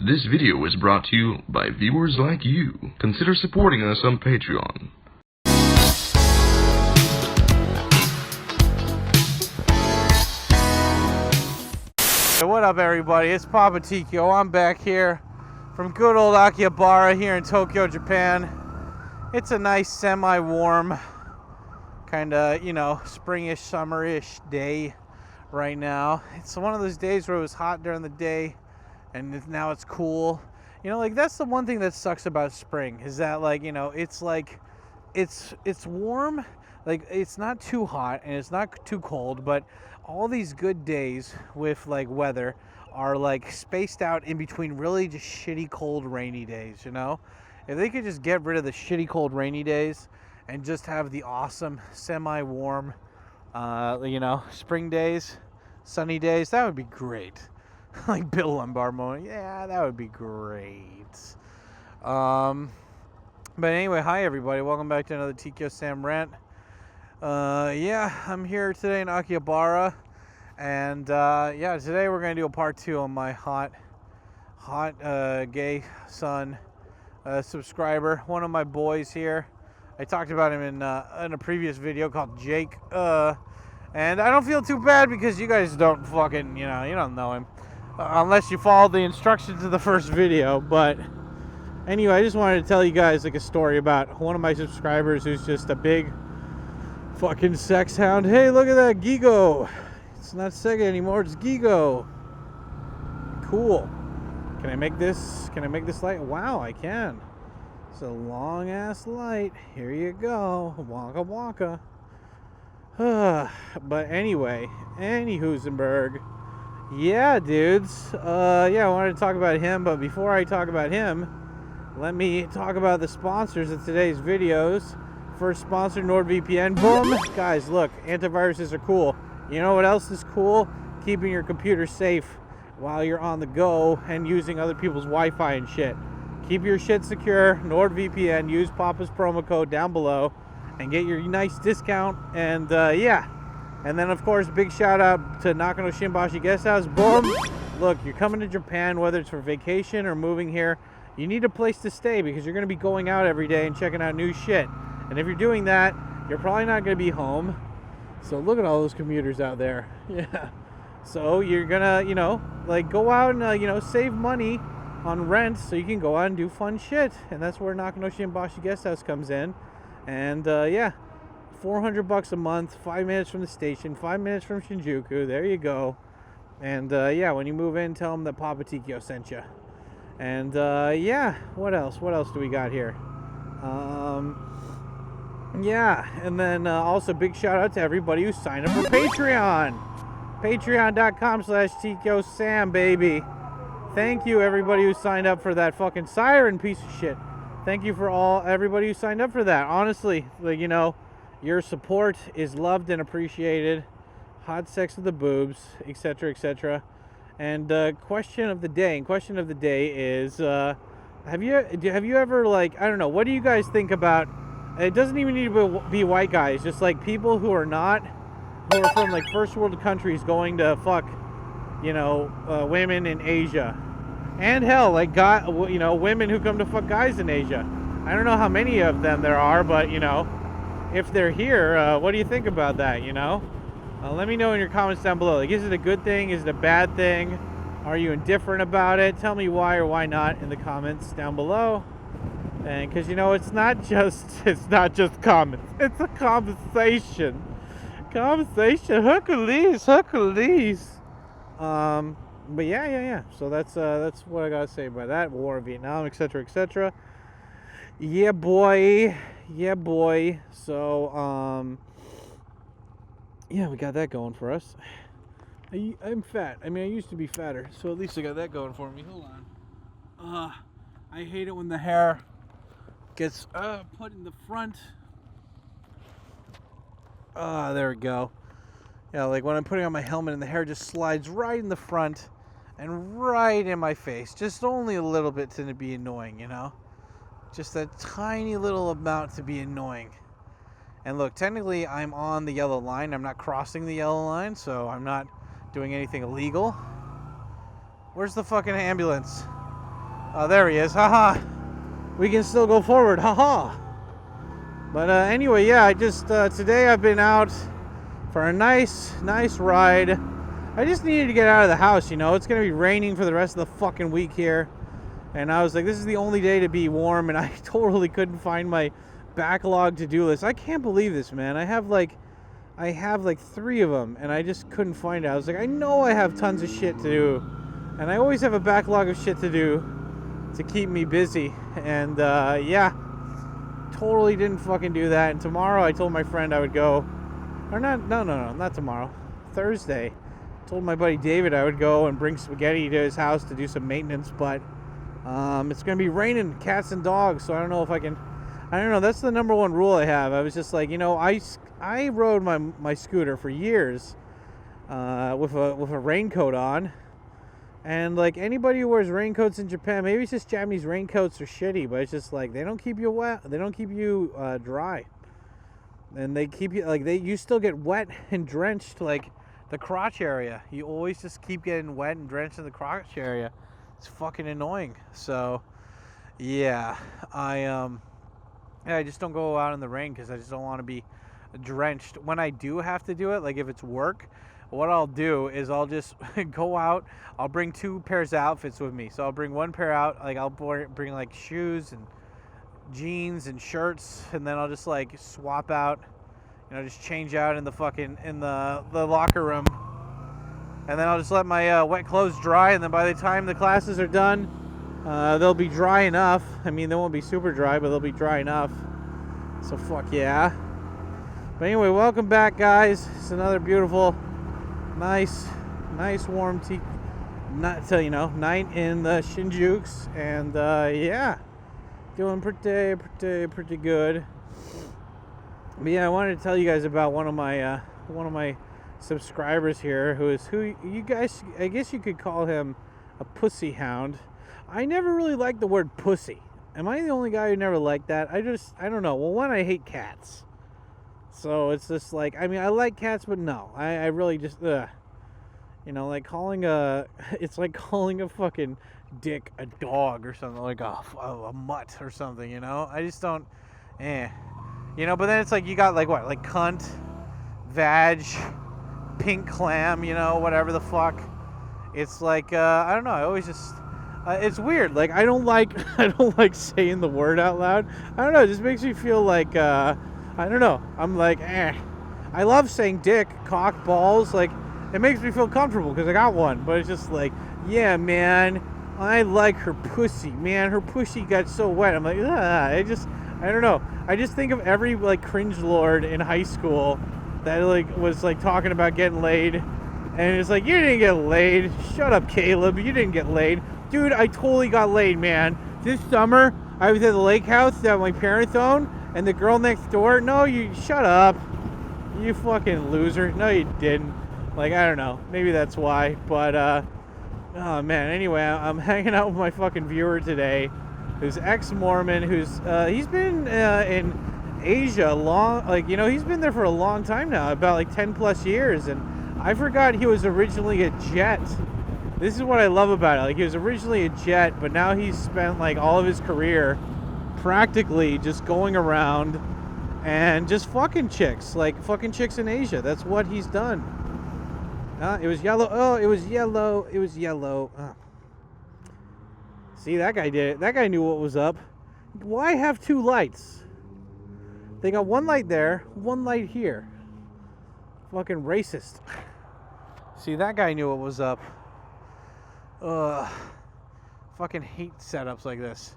This video is brought to you by viewers like you. Consider supporting us on Patreon. What up, everybody? It's Papa Tikyo. I'm back here from good old Akihabara here in Tokyo, Japan. It's a nice semi-warm, kind of, springish, summerish day right now. It's one of those days where it was hot during the day and now it's cool. That's the one thing that sucks about spring is that, it's warm. It's not too hot and it's not too cold, but all these good days with weather are spaced out in between really just shitty cold rainy days. If they could just get rid of the shitty cold rainy days and just have the awesome semi-warm spring days, sunny days, that would be great. Like Bill Lumbar moment, yeah, that would be great. But anyway, hi everybody, welcome back to another Tikyo Sam rant. I'm here today in Akihabara, and today we're gonna do a part 2 on my hot gay son subscriber, one of my boys here. I talked about him in a previous video called Jake, and I don't feel too bad because you guys don't fucking, you don't know him unless you follow the instructions of the first video. But anyway, I just wanted to tell you guys a story about one of my subscribers who's just a big fucking sex hound. Hey, look at that Gigo. It's not Sega anymore, it's Gigo. Cool. Can I make this light? Wow, I can. It's a long ass light. Here you go. Wonka wonka. But anyway, Hoosenberg. Yeah, dudes. I wanted to talk about him, but before I talk about him, let me talk about the sponsors of today's videos. First sponsor, NordVPN. Boom! Guys, look, antiviruses are cool. You know what else is cool? Keeping your computer safe while you're on the go and using other people's Wi-Fi and shit. Keep your shit secure. NordVPN. Use Papa's promo code down below and get your nice discount. And and then of course, big shout out to Nakano Shinbashi Guest House. Boom! Look, you're coming to Japan, whether it's for vacation or moving here, you need a place to stay because you're going to be going out every day and checking out new shit. And if you're doing that, you're probably not going to be home. So look at all those commuters out there. Yeah. So you're going to, go out and, save money on rent so you can go out and do fun shit. And that's where Nakano Shinbashi Guest House comes in. And, $400 a month, 5 minutes from the station, 5 minutes from Shinjuku. There you go. And, when you move in, tell them that Papa Tikyo sent you. And, what else? What else do we got here? And then also big shout out to everybody who signed up for Patreon. Patreon.com/TikyoSam, baby. Thank you, everybody who signed up for that fucking siren piece of shit. Thank you for everybody who signed up for that. Honestly, your support is loved and appreciated. Hot sex with the boobs, etc., etc. And question of the day. And question of the day is, have you ever I don't know, what do you guys think about? It doesn't even need to be white guys, just people who are from first world countries going to fuck, women in Asia, and hell, women who come to fuck guys in Asia. I don't know how many of them there are, but if they're here, what do you think about that? Let me know in your comments down below. Is it a good thing? Is it a bad thing? Are you indifferent about it? Tell me why or why not in the comments down below. And because it's not just comments, it's a conversation. Hercules. But yeah. So that's what I gotta say about that. War in Vietnam, etc., etc. Yeah, boy. So we got that going for us. I'm fat. I used to be fatter, so at least I got that going for me. Hold on. I hate it when the hair gets put in the front. There we go. Yeah, when I'm putting on my helmet and the hair just slides right in the front and right in my face. Just only a little bit to be annoying, Just a tiny little amount to be annoying. And look, technically I'm on the yellow line. I'm not crossing the yellow line, so I'm not doing anything illegal. Where's the fucking ambulance? Oh, there he is. Haha. We can still go forward. Haha. But anyway, yeah, I just today I've been out for a nice ride. I just needed to get out of the house, you know. It's going to be raining for the rest of the fucking week here. And I was like, this is the only day to be warm, and I totally couldn't find my backlog to-do list. I can't believe this, man. I have like 3 of them, and I just couldn't find it. I was like, I know I have tons of shit to do, and I always have a backlog of shit to do to keep me busy. And yeah, totally didn't fucking do that. And tomorrow I told my friend I would go, or not tomorrow, Thursday. Told my buddy David I would go and bring spaghetti to his house to do some maintenance, but it's gonna be raining cats and dogs, so I don't know if I can. I don't know. That's the number one rule I have. I was just like, you know, I rode my scooter for years with a raincoat on, and like anybody who wears raincoats in Japan, maybe it's just Japanese raincoats are shitty, but it's just like they don't keep you wet, they don't keep you dry, and they keep you like you still get wet and drenched, like the crotch area. You always just keep getting wet and drenched in the crotch area. It's fucking annoying. So yeah, I just don't go out in the rain because I just don't want to be drenched. When I do have to do it, like if it's work, what I'll do is I'll just go out. I'll bring 2 pairs of outfits with me. So I'll bring 1 pair out, like I'll bring like shoes and jeans and shirts, and then I'll just like swap out, you know, just change out in the locker room, and then I'll just let my wet clothes dry, and then by the time the classes are done, they'll be dry enough. I mean, they won't be super dry, but they'll be dry enough. So fuck yeah. But anyway, welcome back, guys. It's another beautiful, nice warm night in the Shinjuks, and yeah, doing pretty good. But yeah, I wanted to tell you guys about one of my subscribers here, who you guys, I guess you could call him a pussy hound. I never really liked the word pussy. Am I the only guy who never liked that? I don't know. Well, one, I hate cats. So it's just like, I mean, I like cats, but no. I really just, you know, like it's like calling a fucking dick a dog or something, like a mutt or something, you know? I just don't, You know, but then it's like, you got like what? Like cunt, vag, pink clam, you know, whatever the fuck. It's like, I don't know. I always just... it's weird. Like I don't like saying the word out loud. I don't know. It just makes me feel like I don't know. I'm like I love saying dick, cock, balls. Like it makes me feel comfortable because I got one. But it's just like, yeah, man, I like her pussy. Man, her pussy got so wet. I'm like, I don't know. I just think of every like cringe lord in high school that like was like talking about getting laid, and it's like, you didn't get laid. Shut up, Caleb. You didn't get laid. Dude, I totally got laid, man. This summer, I was at the lake house that my parents own, and the girl next door, no, you, shut up. You fucking loser. No, you didn't. Like, I don't know. Maybe that's why. But, oh, man. Anyway, I'm hanging out with my fucking viewer today, who's ex-Mormon, he's been in Asia he's been there for a long time now, about like 10 plus years, and I forgot he was originally a jet. This is what I love about it. Like, he was originally a jet, but now he's spent like all of his career practically just going around and just fucking chicks, like fucking chicks in Asia. That's what he's done. It was yellow. Oh, it was yellow. It was yellow. See, that guy did it. That guy knew what was up. Why have 2 lights? They got 1 light there, 1 light here. Fucking racist. See, that guy knew what was up. Fucking hate setups like this.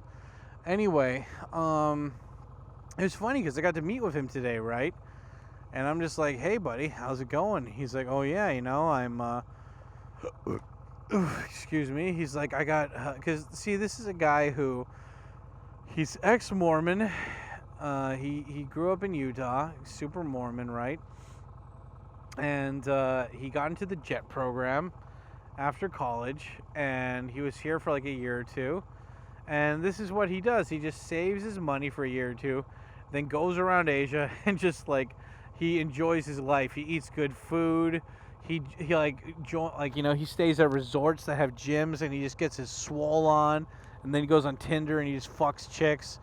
Anyway, it was funny because I got to meet with him today, right? And I'm just like, hey, buddy, how's it going? He's like, oh, yeah, you know, I'm, excuse me. He's like, I got, because, see, this is a guy who, he's ex-Mormon. He grew up in Utah, super Mormon, right? And he got into the JET program after college, and he was here for like a year or 2. And this is what he does. He just saves his money for a year or 2, then goes around Asia and just like, he enjoys his life. He eats good food. He like, you know, he stays at resorts that have gyms, and he just gets his swole on, and then he goes on Tinder and he just fucks chicks,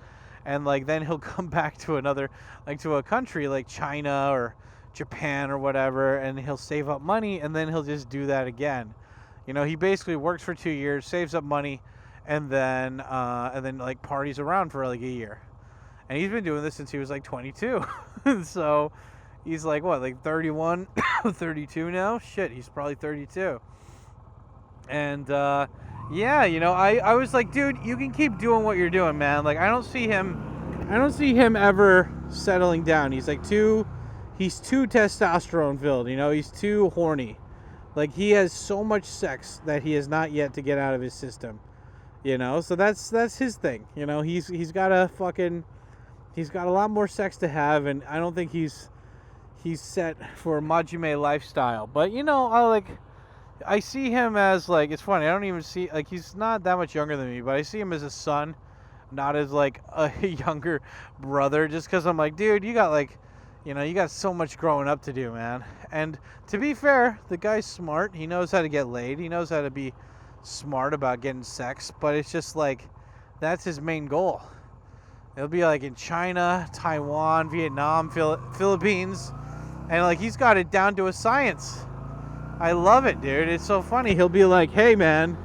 and like then he'll come back to another, like to a country like China or Japan or whatever, and he'll save up money, and then he'll just do that again. You know, he basically works for 2 years, saves up money, and then like parties around for like a year. And he's been doing this since he was like 22. So he's like, what, like 31, 32 now? Shit, he's probably 32. And yeah, you know, I was like, dude, you can keep doing what you're doing, man. Like, I don't see him ever settling down. He's too testosterone filled, you know, he's too horny. Like, he has so much sex that he has not yet to get out of his system, you know. So that's his thing, you know. He's got a lot more sex to have, and I don't think he's set for a Majime lifestyle. But you know, I see him as like, it's funny, I don't even see, like, he's not that much younger than me, but I see him as a son, not as like a younger brother, just because I'm like, dude, you got like, you know, you got so much growing up to do, man. And to be fair, the guy's smart. He knows how to get laid. He knows how to be smart about getting sex. But it's just like, that's his main goal. It'll be like in China, Taiwan, Vietnam, Philippines. And like, he's got it down to a science. I love it, dude. It's so funny. He'll be like, hey, man.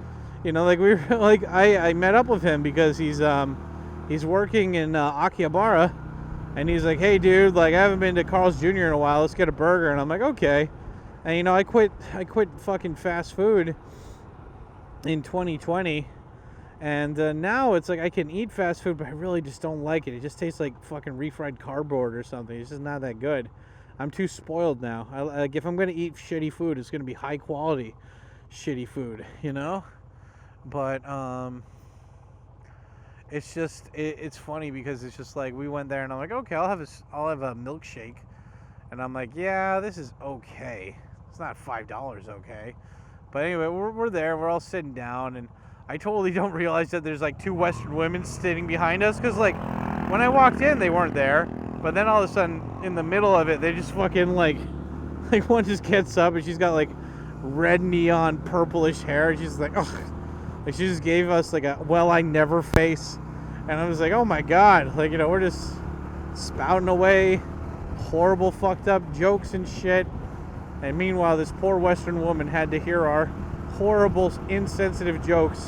You know, like, I met up with him because he's working in Akihabara. And he's like, hey, dude, like, I haven't been to Carl's Jr. in a while. Let's get a burger. And I'm like, okay. And, you know, I quit fucking fast food in 2020. And now it's like I can eat fast food, but I really just don't like it. It just tastes like fucking refried cardboard or something. It's just not that good. I'm too spoiled now. Like, if I'm going to eat shitty food, it's going to be high quality shitty food, you know? But, it's just, it's funny because it's just like, we went there and I'm like, okay, I'll have a milkshake. And I'm like, yeah, this is okay. It's not $5 okay. But anyway, we're there, we're all sitting down, and I totally don't realize that there's like 2 Western women sitting behind us, because like, when I walked in, they weren't there. But then all of a sudden, in the middle of it, they just fucking like one just gets up and she's got like red neon purplish hair. She's like, ugh. Like, she just gave us like a, well, I never face. And I was like, oh my God. Like, you know, we're just spouting away horrible fucked up jokes and shit. And meanwhile, this poor Western woman had to hear our horrible, insensitive jokes.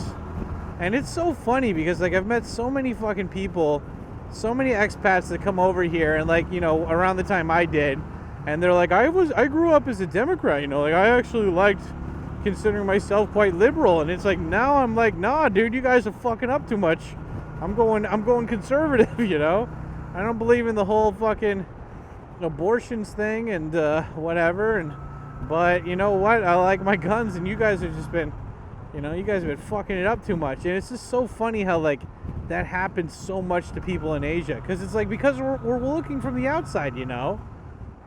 And it's so funny because, like, I've met so many fucking people, so many expats that come over here, and, like, you know, around the time I did, and they're like, I grew up as a Democrat, you know, like, I actually liked considering myself quite liberal. And it's like, now I'm like, nah, dude, you guys are fucking up too much. I'm going conservative, you know. I don't believe in the whole fucking abortions thing and whatever. But you know what? I like my guns, and you guys have just been, you know, you guys have been fucking it up too much. And it's just so funny how, like, that happens so much to people in Asia, because it's like, because we're looking from the outside, you know.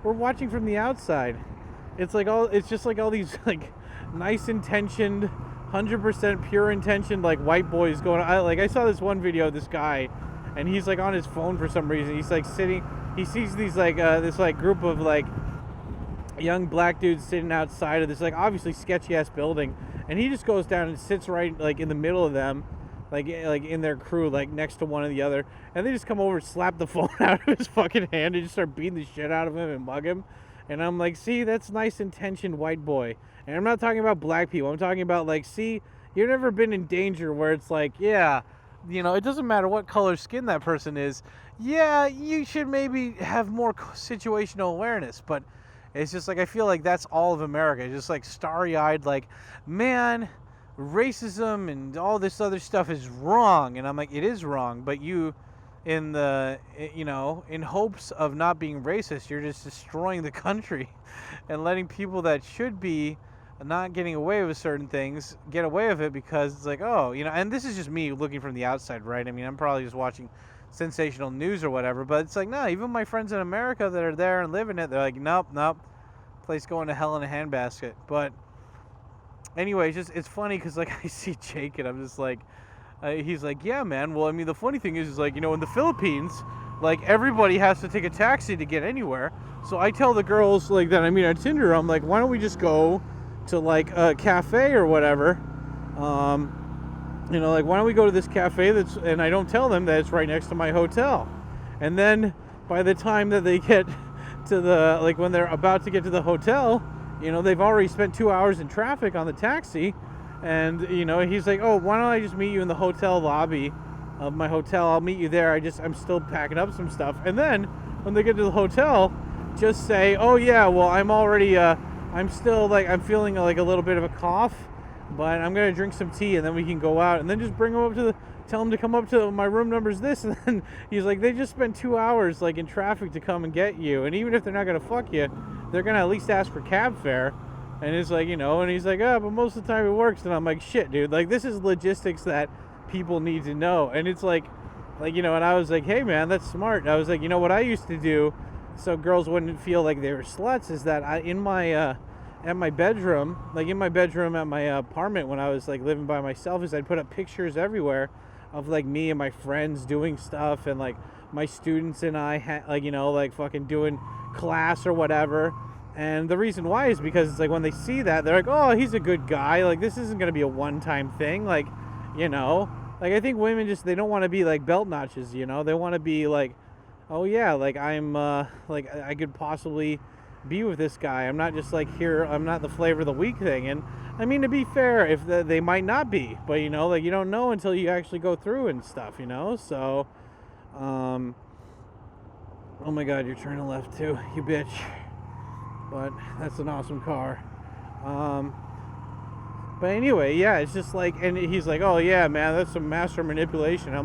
We're watching from the outside. It's just like all these like nice intentioned, 100% pure intentioned, like, white boys going. I saw this one video of this guy, and he's like on his phone for some reason. He's like sitting. He sees these like this like group of like young black dudes sitting outside of this like obviously sketchy ass building, and he just goes down and sits right like in the middle of them, like in their crew, like next to one or the other, and they just come over, slap the phone out of his fucking hand, and just start beating the shit out of him and mug him. And I'm like, see, that's nice intentioned white boy. And I'm not talking about black people. I'm talking about, like, see, you've never been in danger where it's like, yeah, you know, it doesn't matter what color skin that person is. Yeah, you should maybe have more situational awareness. But it's just like, I feel like that's all of America. It's just like starry-eyed, like, man, racism and all this other stuff is wrong. And I'm like, it is wrong. But you, in the, you know, in hopes of not being racist, you're just destroying the country and letting people that should be not getting away with certain things get away with it, because it's like, oh, you know. And this is just me looking from the outside, right? I mean, I'm probably just watching sensational news or whatever, but it's like, no, even my friends in America that are there and live in it, they're like, nope, place going to hell in a handbasket. But anyway, it's funny because, like, I see Jake and I'm just like, he's like, yeah, man, well, I mean, the funny thing is like, you know, in the Philippines, like, everybody has to take a taxi to get anywhere. So I tell the girls, like, that I meet on Tinder, I'm like, why don't we just go to, like, a cafe or whatever, you know, like, why don't we go to this cafe and I don't tell them that it's right next to my hotel. And then by the time that they get to the, like, when they're about to get to the hotel, you know, they've already spent 2 hours in traffic on the taxi. And, you know, he's like, oh, why don't I just meet you in the hotel lobby of my hotel? I'll meet you there. I'm still packing up some stuff. And then when they get to the hotel, just say, oh yeah, well, I'm already, I'm still, like, I'm feeling like a little bit of a cough, but I'm going to drink some tea and then we can go out. And then just bring them up to tell them to come up to my room number's this. And then he's like, they just spent 2 hours, like, in traffic to come and get you. And even if they're not going to fuck you, they're going to at least ask for cab fare. And it's like, you know, and he's like, oh, but most of the time it works. And I'm like, shit, dude, like, this is logistics that people need to know. And it's like, you know, and I was like, hey, man, that's smart. I was like, you know, what I used to do so girls wouldn't feel like they were sluts is that in my at my bedroom, like in my bedroom at my apartment when I was, like, living by myself, is I'd put up pictures everywhere of, like, me and my friends doing stuff, and, like, my students and I like, you know, like, fucking doing class or whatever. And the reason why is because it's like when they see that, they're like, oh, he's a good guy, like, this isn't gonna be a one-time thing, like, you know, like, I think women just, they don't want to be like belt notches, you know, they want to be like, oh yeah, like, I'm like, I could possibly be with this guy. I'm not just like, here, I'm not the flavor of the week thing. And I mean, to be fair, if they might not be, but, you know, like, you don't know until you actually go through and stuff, you know. So oh my god, you're turning left too, you bitch. But that's an awesome car. But anyway, yeah, it's just like, and he's like, oh yeah, man, that's some master manipulation. I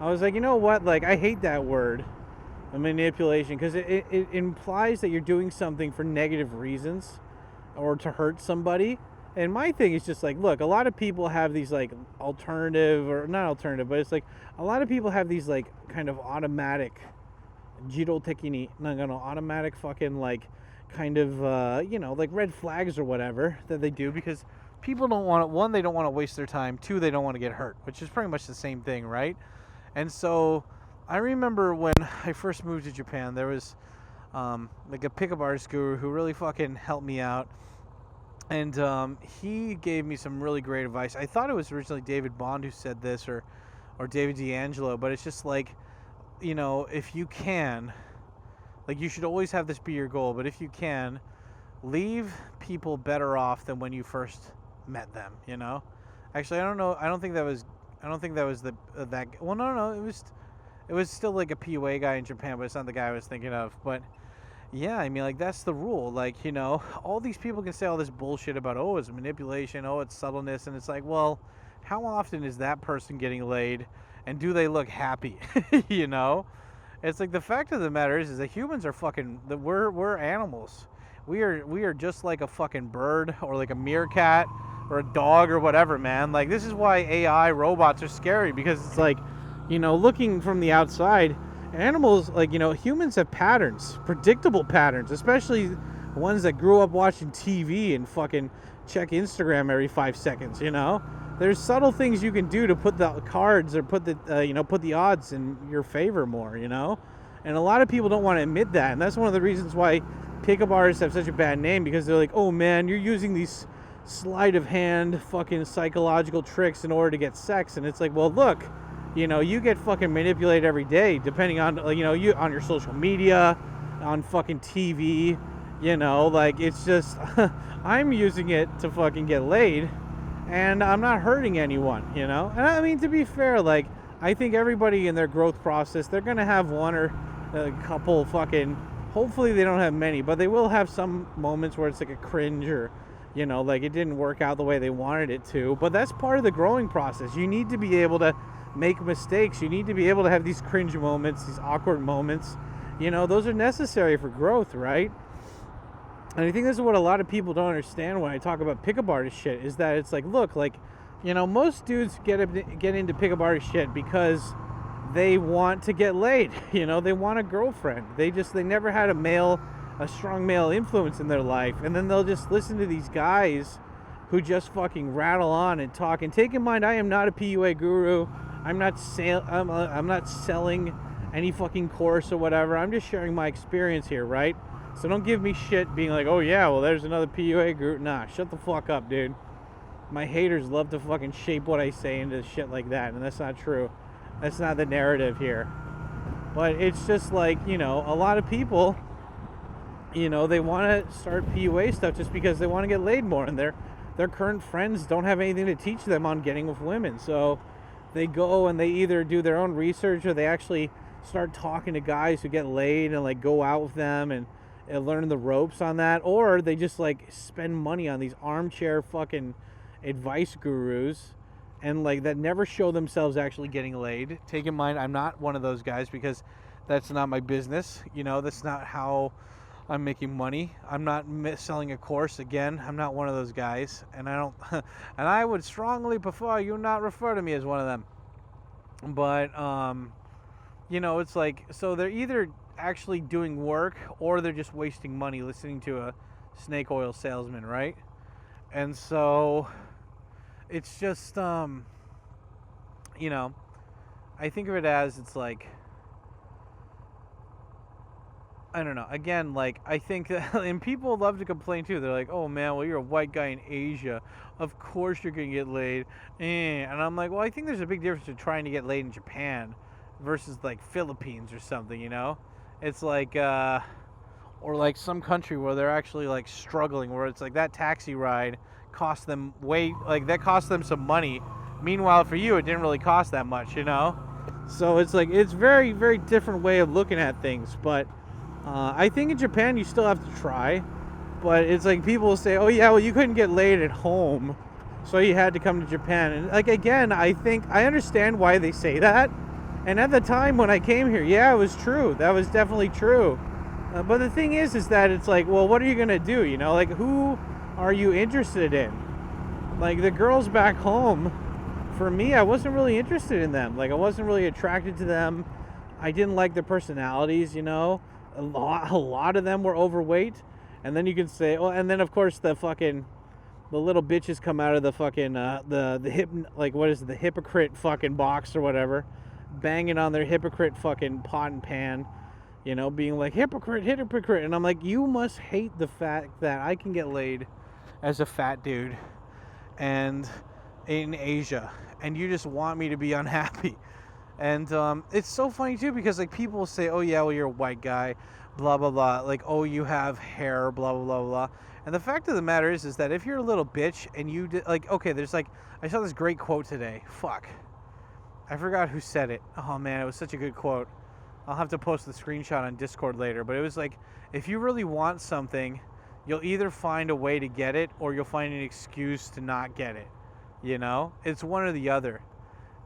was like, you know what, like, I hate that word, manipulation, because it implies that you're doing something for negative reasons or to hurt somebody. And my thing is just like, look, a lot of people have these, like, alternative, or not alternative, but it's like a lot of people have these, like, kind of automatic automatic fucking, like, kind of you know, like, red flags or whatever that they do, because people don't want to, one, they don't want to waste their time, two, they don't want to get hurt, which is pretty much the same thing, right? And so I remember when I first moved to Japan, there was like a pickup artist guru who really fucking helped me out. And he gave me some really great advice. I thought it was originally David Bond who said this, or David D'Angelo, but it's just like, you know, if you can, like, you should always have this be your goal, but if you can, leave people better off than when you first met them, you know? Actually, I don't think that was well, no, it was still like a PUA guy in Japan, but it's not the guy I was thinking of. But yeah, I mean, like, that's the rule. Like, you know, all these people can say all this bullshit about, oh, it's manipulation, oh, it's subtleness, and it's like, well, how often is that person getting laid, and do they look happy? You know, it's like, the fact of the matter is that humans are fucking, we're animals. We are just like a fucking bird, or like a meerkat, or a dog, or whatever, man. Like, this is why AI robots are scary, because it's like, you know, looking from the outside, animals, like, you know, humans have patterns, predictable patterns, especially ones that grew up watching TV and fucking check Instagram every 5 seconds, you know? There's subtle things you can do to put the cards, or put the, you know, put the odds in your favor more, you know? And a lot of people don't want to admit that, and that's one of the reasons why pickup artists have such a bad name, because they're like, oh man, you're using these sleight of hand fucking psychological tricks in order to get sex. And it's like, well, look, you know, you get fucking manipulated every day, depending on, you know, you on your social media, on fucking TV, you know, like, it's just I'm using it to fucking get laid, and I'm not hurting anyone, you know. And I mean, to be fair, like, I think everybody in their growth process, they're gonna have one or a couple fucking, hopefully they don't have many, but they will have some moments where it's like a cringe, or, you know, like, it didn't work out the way they wanted it to. But that's part of the growing process. You need to be able to make mistakes. You need to be able to have these cringe moments, these awkward moments. You know, those are necessary for growth, right? And I think this is what a lot of people don't understand when I talk about pickup artist shit, is that it's like, look, like, you know, most dudes get into pickup artist shit because they want to get laid. You know, they want a girlfriend. They never had a strong male influence in their life, and then they'll just listen to these guys who just fucking rattle on and talk. And take in mind, I am not a PUA guru. I'm not selling any fucking course or whatever. I'm just sharing my experience here, right? So don't give me shit being like, oh yeah, well, there's another PUA guru. Nah, shut the fuck up, dude. my haters love to fucking shape what I say into shit like that, and that's not true. That's not the narrative here. But it's just like, you know, a lot of people, you know, they want to start PUA stuff just because they want to get laid more, and their current friends don't have anything to teach them on getting with women. So they go and they either do their own research, or they actually start talking to guys who get laid and like go out with them and learn the ropes on that, or they just like spend money on these armchair fucking advice gurus and like that never show themselves actually getting laid. Take in mind, I'm not one of those guys, because that's not my business. You know, that's not how I'm making money. I'm not selling a course. Again, I'm not one of those guys, and I don't and I would strongly prefer you not refer to me as one of them. But you know, it's like, so they're either actually doing work, or they're just wasting money listening to a snake oil salesman, right? And so it's just you know, I think of it as, it's like, I don't know, again, like, I think that, and people love to complain too, they're like, oh man, well, you're a white guy in Asia, of course you're gonna get laid. And I'm like, well, I think there's a big difference in trying to get laid in Japan versus like Philippines or something, you know? It's like or like some country where they're actually like struggling, where it's like that taxi ride cost them that cost them some money. Meanwhile, for you, it didn't really cost that much, you know? So it's like, it's very, very different way of looking at things. But I think in Japan you still have to try. But it's like, people will say, oh yeah, well, you couldn't get laid at home, so you had to come to Japan. And like, again, I think I understand why they say that. And at the time when I came here, yeah, it was true. That was definitely true. But the thing is that it's like, well, what are you going to do? You know, like, who are you interested in? Like, the girls back home, for me, I wasn't really interested in them. Like, I wasn't really attracted to them. I didn't like their personalities, you know. A lot of them were overweight. And then you can say, well, and then of course the little bitches come out of the fucking the hypocrite fucking box or whatever, banging on their hypocrite fucking pot and pan, you know, being like, hypocrite, hypocrite. And I'm like, you must hate the fact that I can get laid as a fat dude and in Asia, and you just want me to be unhappy. And it's so funny too, because like, people will say, oh yeah, well, you're a white guy, blah blah blah, like, oh, you have hair, blah blah blah blah. And the fact of the matter is that if you're a little bitch and you like, okay, there's like, I saw this great quote today, fuck, I forgot who said it. Oh man, it was such a good quote. I'll have to post the screenshot on Discord later, but it was like, if you really want something, you'll either find a way to get it, or you'll find an excuse to not get it. You know, it's one or the other.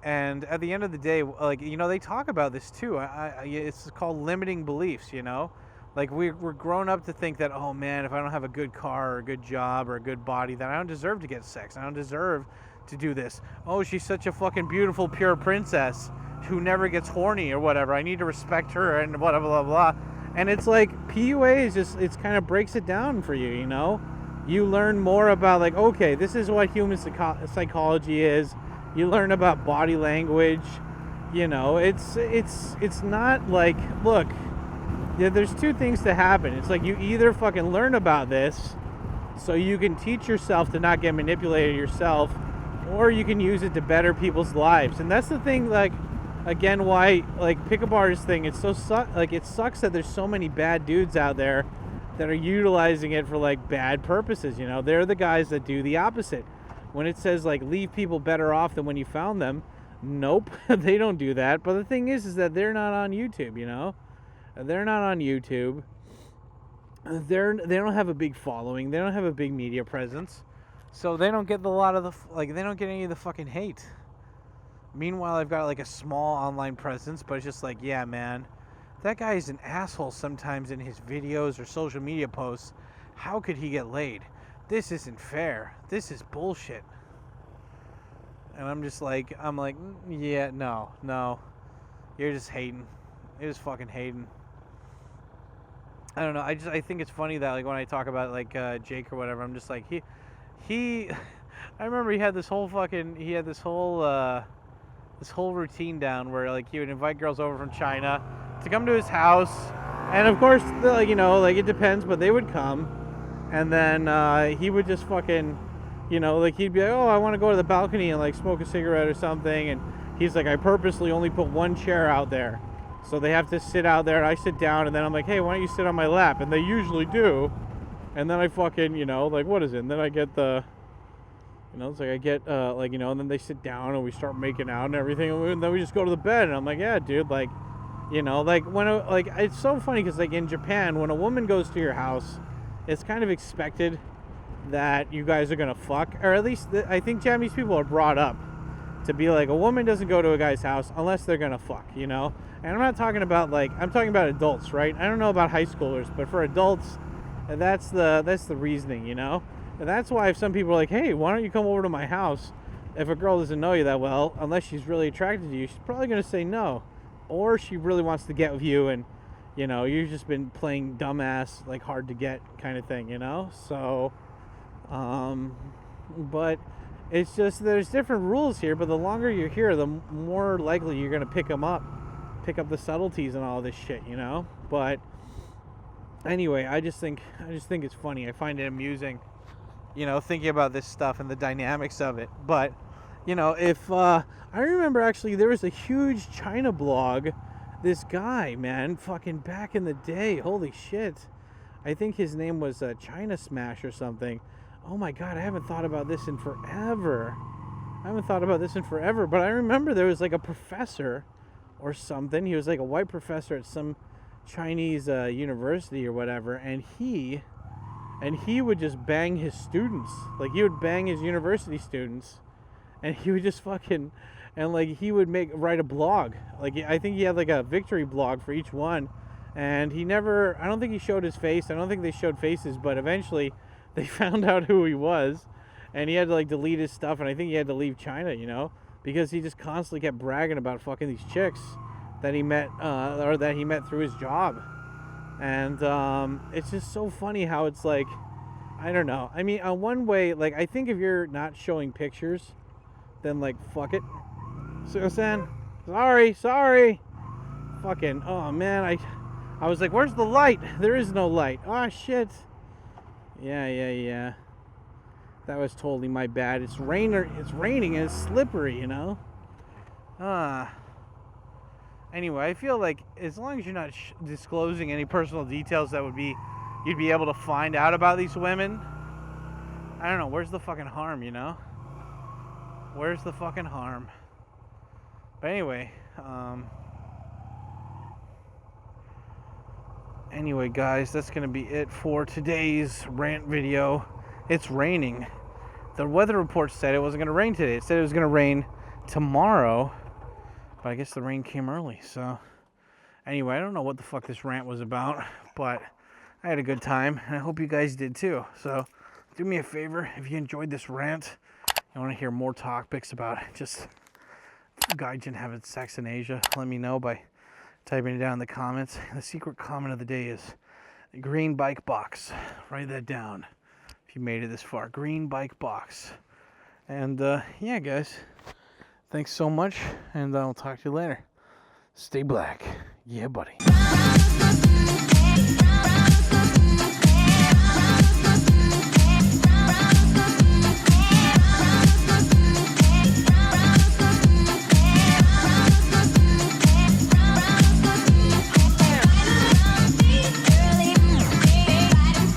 And at the end of the day, like, you know, they talk about this too. It's called limiting beliefs, you know? Like, we're grown up to think that, oh man, if I don't have a good car or a good job or a good body, then I don't deserve to get sex. I don't deserve to do this. Oh, she's such a fucking beautiful, pure princess who never gets horny or whatever. I need to respect her and blah, blah, blah, blah. And it's like, PUA is just, it's kind of breaks it down for you, you know? You learn more about, like, okay, this is what human psychology is. You learn about body language, you know, it's not like, look, yeah, there's two things to happen. It's like, you either fucking learn about this so you can teach yourself to not get manipulated yourself, or you can use it to better people's lives. And that's the thing, like, again, why, like, pickup artist thing, it's so it sucks that there's so many bad dudes out there that are utilizing it for like bad purposes, you know. They're the guys that do the opposite. When it says like, leave people better off than when you found them, nope, they don't do that. But the thing is that they're not on YouTube, you know. They're not on YouTube. They don't have a big following. They don't have a big media presence, so they don't get they don't get any of the fucking hate. Meanwhile, I've got like a small online presence, but it's just like, yeah, man, that guy is an asshole sometimes in his videos or social media posts. How could he get laid? This isn't fair. This is bullshit. And I'm like, yeah, no. You're just hating. You're just fucking hating. I don't know. I think it's funny that like when I talk about like Jake or whatever, I'm just like, he I remember he had this whole routine down where like he would invite girls over from China to come to his house, and of course, you know, like, it depends, but they would come, and then he would just fucking you know, like he'd be like, oh, I want to go to the balcony and like smoke a cigarette or something, and he's like, I purposely only put one chair out there, so they have to sit out there, and I sit down, and then I'm like, hey, why don't you sit on my lap? And they usually do, and then I fucking, you know, like, what is it? And then I get the, you know, it's like I get like, you know, and then they sit down and we start making out and everything, and then we just go to the bed, and I'm like, yeah, dude, like, you know, like when like it's so funny because like in Japan, when a woman goes to your house, it's kind of expected that you guys are gonna fuck, or at least I think Japanese people are brought up to be like, a woman doesn't go to a guy's house unless they're gonna fuck, you know. And I'm not talking about like, I'm talking about adults, right? I don't know about high schoolers, but for adults, that's the reasoning, you know. And that's why if some people are like, hey, why don't you come over to my house? If a girl doesn't know you that well, unless she's really attracted to you, she's probably gonna say no, or she really wants to get with you, and you know, you've just been playing dumbass, like hard to get kind of thing, you know. So but it's just, there's different rules here, but the longer you're here, the more likely you're gonna pick up the subtleties and all this shit, you know. But anyway, I just think it's funny. I find it amusing, you know, thinking about this stuff and the dynamics of it. But you know, if I remember, actually, there was a huge China blog, this guy, man, fucking back in the day, holy shit, I think his name was China Smash or something. Oh my god, I haven't thought about this in forever. But I remember there was like a professor or something. He was like a white professor at some Chinese university or whatever, and he would just bang his students. Like, he would bang his university students, and he would just fucking, and like he would write a blog. Like, I think he had like a victory blog for each one, and he never, I don't think he showed his face. I don't think they showed faces, but eventually they found out who he was, and he had to like delete his stuff, and I think he had to leave China, you know, because he just constantly kept bragging about fucking these chicks that he met, or that he met through his job. And it's just so funny how it's like, I don't know. I mean, on one way, like, I think if you're not showing pictures, then like, fuck it. So I'm saying, sorry. Fucking, oh man, I was like, where's the light? There is no light. Oh shit. Yeah. That was totally my bad. It's raining and it's slippery, you know. Anyway, I feel like as long as you're not disclosing any personal details that you'd be able to find out about these women, I don't know, where's the fucking harm, you know? Where's the fucking harm? But anyway, guys, that's gonna be it for today's rant video. It's raining. The weather report said it wasn't gonna rain today. It said it was gonna rain tomorrow, but I guess the rain came early. So anyway, I don't know what the fuck this rant was about, but I had a good time, and I hope you guys did too. So do me a favor, if you enjoyed this rant, you want to hear more topics about just gaijin having sex in Asia, let me know by typing it down in the comments. The secret comment of the day is green bike box. Write that down if you made it this far. Green bike box. And yeah, guys, thanks so much, and I'll talk to you later. Stay black. Yeah, buddy.